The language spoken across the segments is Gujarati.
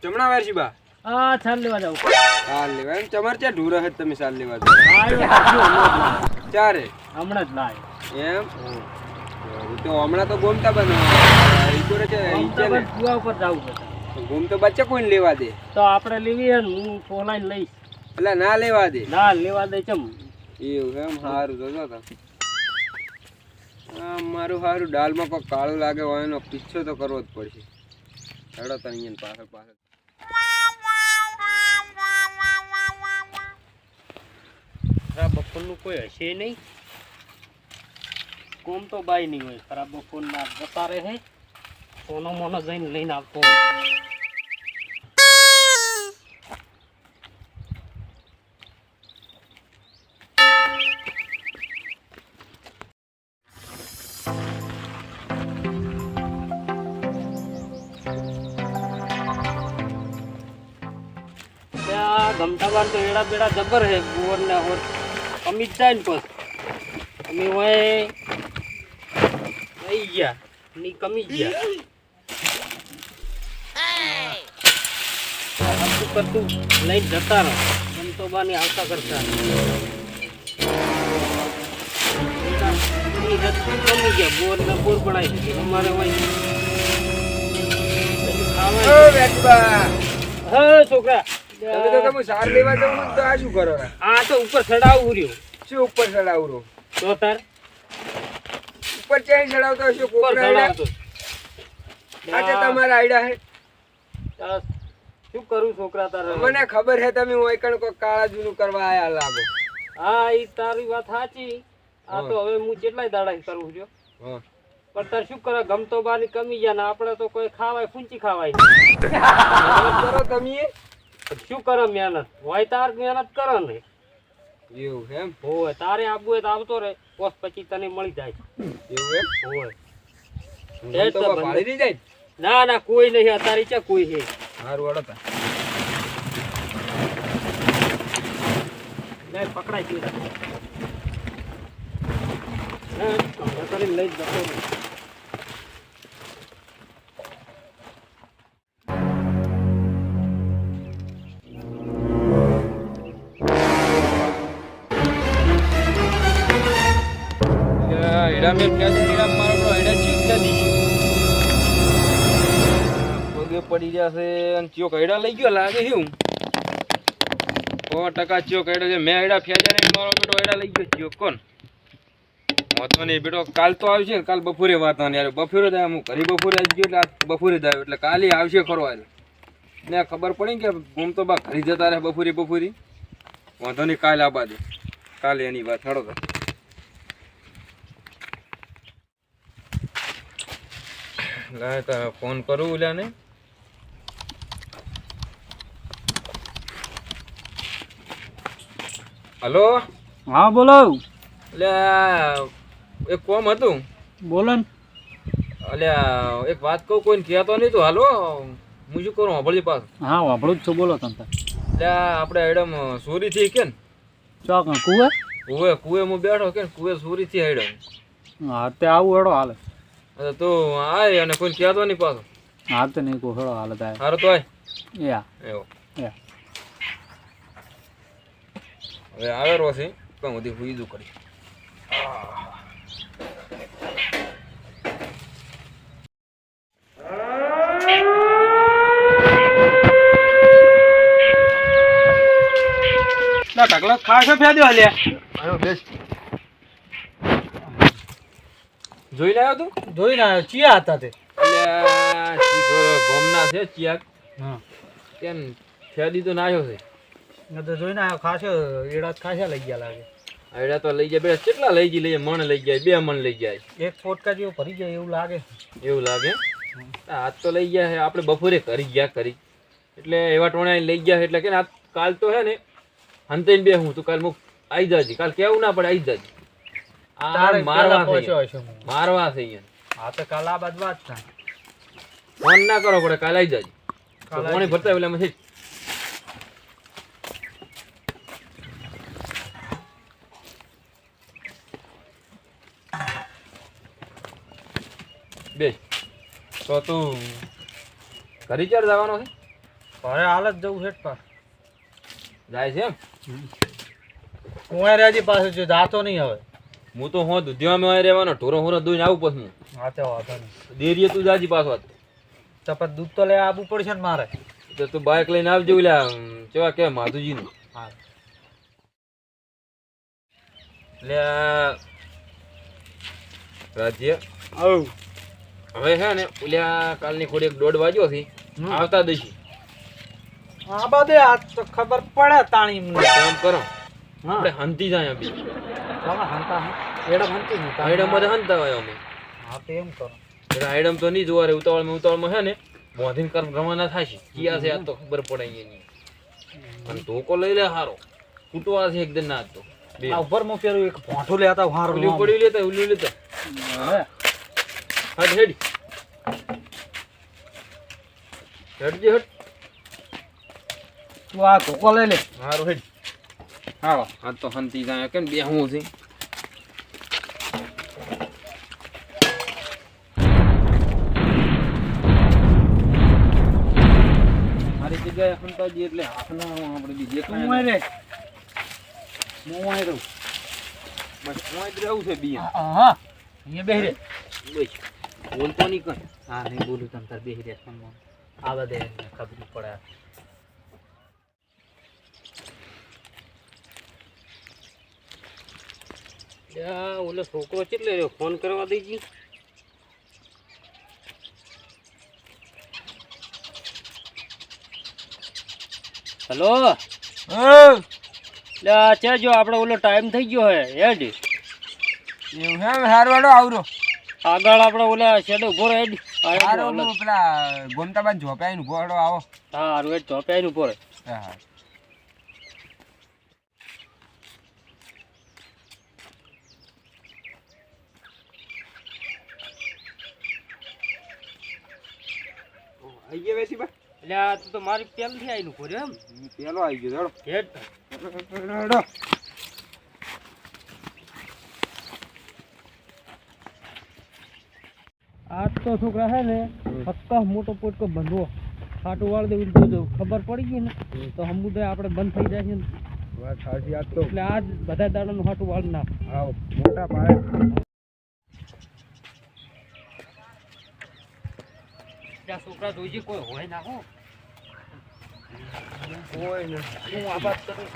જમણા વાર બા આ છાલ લેવા જાવ ચાલ લેવા એમ તમારે ત્યાં ઢૂર હે તમે ચાલ લેવા જાવ ચારે હમણાં જ લાય એમ તો હમણાં તો ગોમતા બનો ઈકોરે છે ઈચે ને કુવા ઉપર જાવું છે ગોમ તો બચ્ચે કોઈને લેવા દે તો આપણે લેવી હે હું ફોલાઈને લઈશ એટલે ના લેવા દે ના લેવા દે ચમ એવું એમ સારું તો જો મારું સારું દાલમાં કોઈ કાળું લાગે હોય એનો પીછો તો કરવો જ પડશે હેડો તને અહીંયા પાછળ પાછળ ખરાબ બપોરનું કોઈ હશે નહીં કોમ તો બાય નહીં હોય ખરાબ બપોરના જતા રહે સોનો મોનો જઈને લઈને આવતો ગમતા બાર તો એડા બેડા જબર હે ગુવર ને હોર કમી જ જાય ને પછી અમે હોય લઈ ગયા ની કમી ગયા શું કરતું લઈને જતા રહો ગમતો બા ની આવતા કરતા કમી ગયા બોર ને બોર બનાવી દીધી અમારે હોય હા છોકરા તમે તો તમે સાર લેવા જાવ તો આ શું કરો આ તો ઉપર ચડાવું રહ્યો શું ઉપર ચડાવરો તો તાર ઉપર ચાઈ ચડાવતો હશે કોકરા ચડાવતો આજે તમારા આઈડિયા હે શું કરું છોકરા તારે મને ખબર હે તમે હું એકણ કો કાળા જૂનું કરવા આયા લાગો હા ઈ તારી વાત સાચી આ તો હવે હું કેટલાય દાડા કરું છું હા પણ તાર શું કરે ગમતો બાની કમી ગયા ને આપણે તો કોઈ ખાવાય ફૂંચી ખાવાય કરો તમે શું કરે મહેનત હોય તાર મહેનત કરે ને એવું એમ હોય તારે આવવું હોય તો આવતો રે પોસ પછી તને મળી જાય એવું એમ હોય તો ભાળી દઈ જાય ના ના કોઈ નહીં અત્યારે છે કોઈ છે હારું વડતા લે પકડાઈ ગયું લઈ જ જતો એડા મેં ક્યાં એડા મારો એડા ચીક ક્યાં પગે પડી જશે અને ચિયો કઈડા લઈ ગયો લાગે છે હું 100% ચિયો કઈડા છે મેં એડા ફેજા ને મારો બેટો એડા લઈ ગયો ચિયો કોણ વાતો નહીં બેટો કાલ તો આવશે કાલ બપોરે વાતો ને યાર બપોરે જ હું ઘરે બપોરે જ ગયો એટલે બપોરે જ આવ્યો એટલે કાલે આવશે ખરો હાલ ને ખબર પડી કે ઘૂમ તો બા ઘરે જતા રહે બપોરે વાંધો નહીં કાલે આબા દે કાલે એની વાત હડો તો લાય તો ફોન કરું ઓલાને હલો હા બોલો એટલે એક કોમ હતું બોલો ને એટલે એક વાત કહું કોઈને કહેતો નહીં તો હાલો હું શું કરું સાંભળજી પાસ હા વાપરું જ છું બોલો તમે એટલે આપણે એડમ ચોરી થઈ કે ને ચોક કુવે કુએ હું બેઠો કે ને કુએ ચોરી થી એડમ હા તે આવું હેડો હાલે તો આય અને કોઈ કહેતો નહીં પાછો હા તો નહીં કોઈ હેડો હાલે થાય સારું તો આય યા એવો યા હવે આવે રોસી કમ બધી હુઈદું કરી ના ઢગલો ખાસો ફેદ્યો હાલ્યા આયો બેસ જોઈ લાયો તું જોઈને આવ્યો ચિયા હતા તે અલ્યા ગોમના છે ચિયાક હા કેમ ફેદી તો નાયો છે ને તો જોઈને આવ્યો ખાસો એડા ખાસા લઈ ગયા લાગે આયડા તો લઈ જાય બે કેટલા લઈ જઈ લઈએ મણ લઈ જાય 2 મણ લઈ જાય એક ફોટકા જેવું ભરી જાય એવું લાગે આજ તો લઈ ગયા છે આપણે બપોરે કરી ગયા કરી એટલે એવા ટોણા લઈ ગયા એટલે કે કાલ તો હે ને હંતેન બે હું તો કાલ મુક આવી જાજી કાલ કેવું ના પડે આવી જાજી આ મારવા છે હા તો કાલ આ બાદ વાત થાય ફોન ના કરો પડે કાલ આવી જાજી કોણે ભરતા એટલે મેં બે તો તું ઘરે ચાર જવાનો છે ઘરે હાલ જ જવું છે પા જાય છે એમ હું રાજી પાસે જો જાતો નહીં હવે હું તો હું દુધિયામાં અહીં રહેવાનો ઢોરો હોરો દૂધ આવું પછી હું હા તે વાંધો નહીં દેરીએ તું જાજી પાછો હતો તો પછી દૂધ તો લેવા આવવું પડશે ને મારે તો તું બાઇક લઈને આવજો ઓલા કેવા કે માધુજીનું હા એટલે રાજ્ય આવ હવે છે ને ઓલ્યા કાલની ખોડી 1:30 વાગ્યો છે આવતા દઈશી આ બધે આ તો ખબર પડે તાણી કામ કરો હા આપણે હંતી જાય બી તમે હંતા એડમ હંતી નહીં આઈડમ માં હંતા હોય અમે હા તો એમ કરો એટલે આઈડમ તો નહીં જોવા રે ઉતાવળમાં છે ને બોધીન કર્મ રવાના થાય છે કિયા છે આ તો ખબર પડે એની અને ધોકો લઈ લે હારો કૂટવા છે એકદમ ના તો બે આ ઉપર માં પેલું એક ભોંઠું લેતા હારું ઉલી પડી લેતા ઉલી લેતા હવે હટ હેડી હેડજી હટ તું આ ધોકો લઈ લે હારું હેડ હા આ તો હંતી જાય કેમ બે હું છે મારી જગ્યાએ હંતાજી એટલે હાથના આપણે બી દેખાય હું રે હું અહીં રહું બસ હું જ રહું છે બી હા અહીંયા બેહી રે બસ બોલતો નહીં કઈ હા નહીં બોલું તમ તાર બેહી રે આ બધે ખબર પડે ઓલો છોકરો કેટલે રહ્યો ફોન કરવા દેજી હેલો છે જો આપણે ઓલો ટાઈમ થઈ ગયો હે હેડ એવું હે હારવાડો આવરો આગળ આપણે ઓલા શેડો ઉભો રહે હેડ હારો પેલા ગોમતાબાદ ઝોપાઈને ઉભો હડો આવો હા હારું હેડ ચોપ્યા ઉભો રહે હા આઈ ગયા વેસી બા એટલે આ તું તો મારી પહેલથી આવીને ઉભો રહ્યો એમ પેલો આવી ગયો હેડ હેડો આ તો છોકરા હે ને ફક્ત મોટો પોટકો બંધવો ખાટું વાળ દેવું જો ખબર પડી ગઈ ને તો સમુદાય આપણે બંધ થઈ જાય છે ને વાત સાચી આજ તો એટલે આજ બધા દાડાનું ખાટું વાળ ના આવો મોટા પાયે ત્યાં છોકરા જોઈજે કોઈ હોય ના હો કોઈ ને હું આ વાત કરું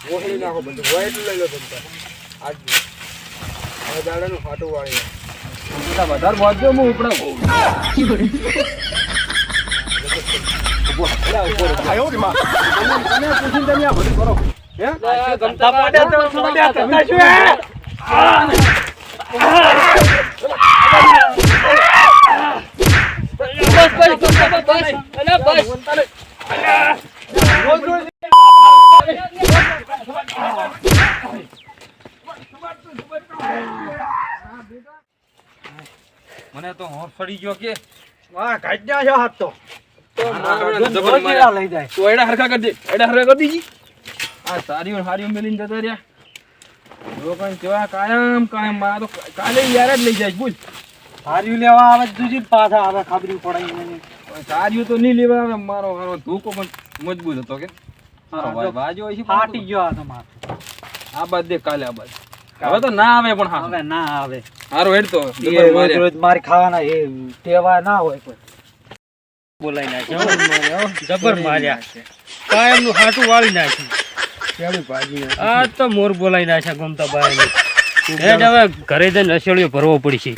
ઓહળી નાખો બધું હોય એટલું લઈ લો તમે આજ હવે દાડાનું ફાટું વાળી એટલા વધારે વાંચજો હું ઉપડા તમે પૂછીને તમે આ બધું કરો હે ગમતા પાડ્યા તો પાડ્યા તો શું હે મને તો હોર ફરી ગયો કે વાહ કાઢ્યા છે હાથ તો જબર માર્યા લઈ જાય તો એડા હરખા કરી દે એડા હરખા કરી દીજી આ સારીઓ હારીઓ મેલીને જતા રહ્યા લોકો કેવા કાયમ કાયમ મારા તો કાલે યાર જ લઈ જાય બોલ હાર્યું લેવા આવે દૂજી પાછા આવે ખબરી પડાઈ મને સારીઓ તો નહીં લેવા આવે મારો હારો ધોકો પણ મજબૂત હતો કે મારો ભાઈ બાજો હોય છે ફાટી ગયો આ તો માથે આ બાદ દે કાલે આ બાદ હવે તો ના આવે પણ હા હવે ના આવે હારો હેડ તો રોજ રોજ મારી ખાવાના એ ટેવા ના હોય કોઈ બોલાઈ નાખ્યો જબર માર્યા કાયમ નું હાટું વાળી નાખ્યું આ તો મોર બોલાઈ નાખ્યા ગમતા બાય હેડ હવે ઘરે જઈને રસોડ્યો ભરવો પડશે